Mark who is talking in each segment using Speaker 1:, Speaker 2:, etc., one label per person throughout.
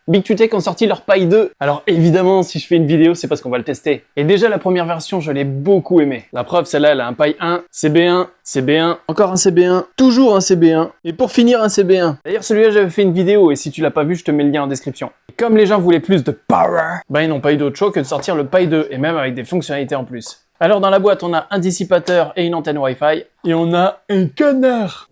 Speaker 1: Big2Tech ont sorti leur Pi 2. Alors évidemment, si je fais une vidéo, c'est parce qu'on va le tester. Et déjà, la première version, je l'ai beaucoup aimée. La preuve, celle-là, elle a un Pi 1, CB1, CB1, encore un CB1, toujours un CB1, et pour finir, un CB1. D'ailleurs, celui-là, j'avais fait une vidéo, et si tu l'as pas vu, je te mets le lien en description. Et comme les gens voulaient plus de power, bah ils n'ont pas eu d'autre choix que de sortir le Pi 2, et même avec des fonctionnalités en plus. Alors dans la boîte, on a un dissipateur et une antenne Wi-Fi, et on a un canard.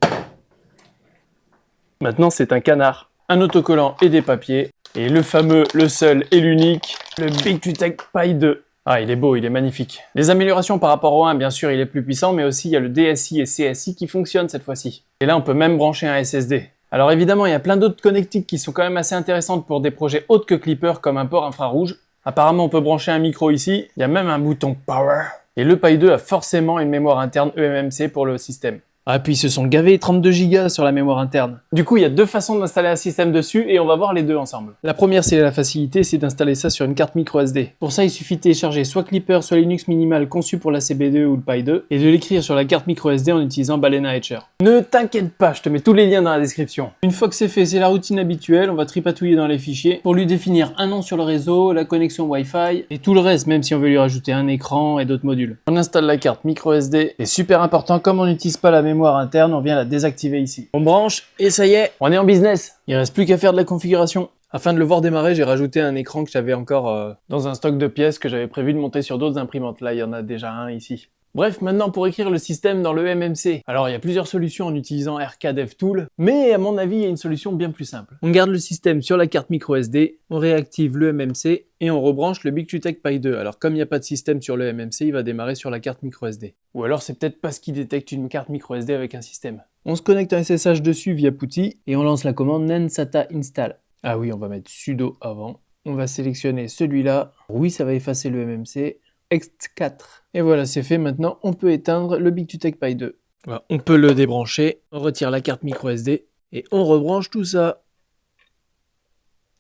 Speaker 1: Maintenant, c'est un canard, un autocollant et des papiers, et le fameux, le seul et l'unique, le Big2Tech Pi 2. Ah, il est beau, il est magnifique. Les améliorations par rapport au 1, bien sûr, il est plus puissant, mais aussi il y a le DSI et CSI qui fonctionnent cette fois-ci. Et là, on peut même brancher un SSD. Alors évidemment, il y a plein d'autres connectiques qui sont quand même assez intéressantes pour des projets autres que Clipper, comme un port infrarouge. Apparemment, on peut brancher un micro ici, il y a même un bouton Power. Et le Pi 2 a forcément une mémoire interne eMMC pour le système. Ah, puis ils se sont gavés 32 Go sur la mémoire interne. Du coup, il y a deux façons d'installer un système dessus et on va voir les deux ensemble. La première, c'est la facilité, c'est d'installer ça sur une carte micro SD. Pour ça, il suffit de télécharger soit Clipper, soit Linux Minimal conçu pour la CB2 ou le Pi 2 et de l'écrire sur la carte micro SD en utilisant Balena Etcher. Ne t'inquiète pas, je te mets tous les liens dans la description. Une fois que c'est fait, c'est la routine habituelle, on va tripatouiller dans les fichiers pour lui définir un nom sur le réseau, la connexion Wi-Fi et tout le reste, même si on veut lui rajouter un écran et d'autres modules. On installe la carte micro SD, c'est super important, comme on n'utilise pas la mémoire interne, on vient la désactiver ici. On branche et ça y est, on est en business. Il reste plus qu'à faire de la configuration. Afin de le voir démarrer, j'ai rajouté un écran que j'avais encore dans un stock de pièces que j'avais prévu de monter sur d'autres imprimantes. Là, il y en a déjà un ici. Bref, maintenant pour écrire le système dans le MMC. Alors il y a plusieurs solutions en utilisant RKDevTool, mais à mon avis il y a une solution bien plus simple. On garde le système sur la carte micro SD, on réactive le MMC et on rebranche le Big2Tech Pi 2. Alors comme il n'y a pas de système sur le MMC, il va démarrer sur la carte micro SD. Ou alors c'est peut-être parce qu'il détecte une carte micro SD avec un système. On se connecte un SSH dessus via PuTTY et on lance la commande nensata install. Ah oui, on va mettre sudo avant. On va sélectionner celui-là. Oui, ça va effacer le MMC. ext4. Et voilà, c'est fait. Maintenant, on peut éteindre le Big2Tech Pi 2. Voilà, on peut le débrancher. On retire la carte micro SD et on rebranche tout ça.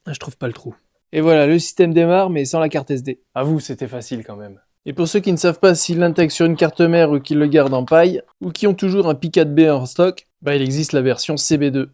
Speaker 1: Ah, je trouve pas le trou. Et voilà, le système démarre, mais sans la carte SD. Avoue, c'était facile quand même. Et pour ceux qui ne savent pas s'ils l'intègrent sur une carte mère ou qu'ils le gardent en paille, ou qui ont toujours un Pi 4B en stock, bah il existe la version CB2.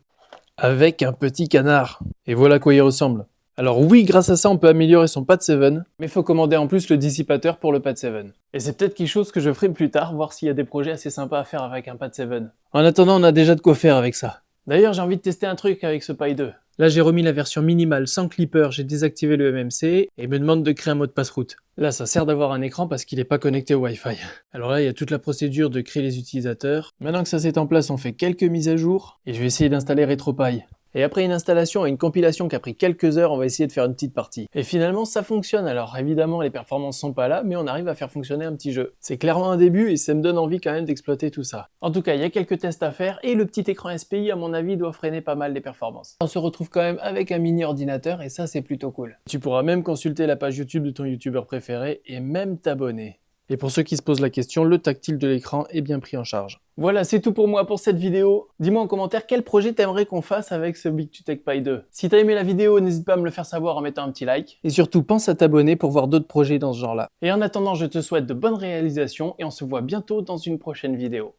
Speaker 1: Avec un petit canard. Et voilà à quoi il ressemble. Alors oui, grâce à ça, on peut améliorer son Pad 7, mais il faut commander en plus le dissipateur pour le Pad 7. Et c'est peut-être quelque chose que je ferai plus tard, voir s'il y a des projets assez sympas à faire avec un Pad 7. En attendant, on a déjà de quoi faire avec ça. D'ailleurs, j'ai envie de tester un truc avec ce Pi 2. Là, j'ai remis la version minimale sans Clipper, j'ai désactivé le MMC et il me demande de créer un mot de passe route. Là, ça sert d'avoir un écran parce qu'il n'est pas connecté au Wi-Fi. Alors là, il y a toute la procédure de créer les utilisateurs. Maintenant que ça c'est en place, on fait quelques mises à jour et je vais essayer d'installer RetroPie. Et après une installation et une compilation qui a pris quelques heures, on va essayer de faire une petite partie. Et finalement, ça fonctionne. Alors évidemment, les performances sont pas là, mais on arrive à faire fonctionner un petit jeu. C'est clairement un début et ça me donne envie quand même d'exploiter tout ça. En tout cas, il y a quelques tests à faire et le petit écran SPI, à mon avis, doit freiner pas mal les performances. On se retrouve quand même avec un mini ordinateur et ça, c'est plutôt cool. Tu pourras même consulter la page YouTube de ton youtubeur préféré et même t'abonner. Et pour ceux qui se posent la question, le tactile de l'écran est bien pris en charge. Voilà, c'est tout pour moi pour cette vidéo. Dis-moi en commentaire quel projet t'aimerais qu'on fasse avec ce Big2Tech Pi 2. Si t'as aimé la vidéo, n'hésite pas à me le faire savoir en mettant un petit like. Et surtout, pense à t'abonner pour voir d'autres projets dans ce genre-là. Et en attendant, je te souhaite de bonnes réalisations et on se voit bientôt dans une prochaine vidéo.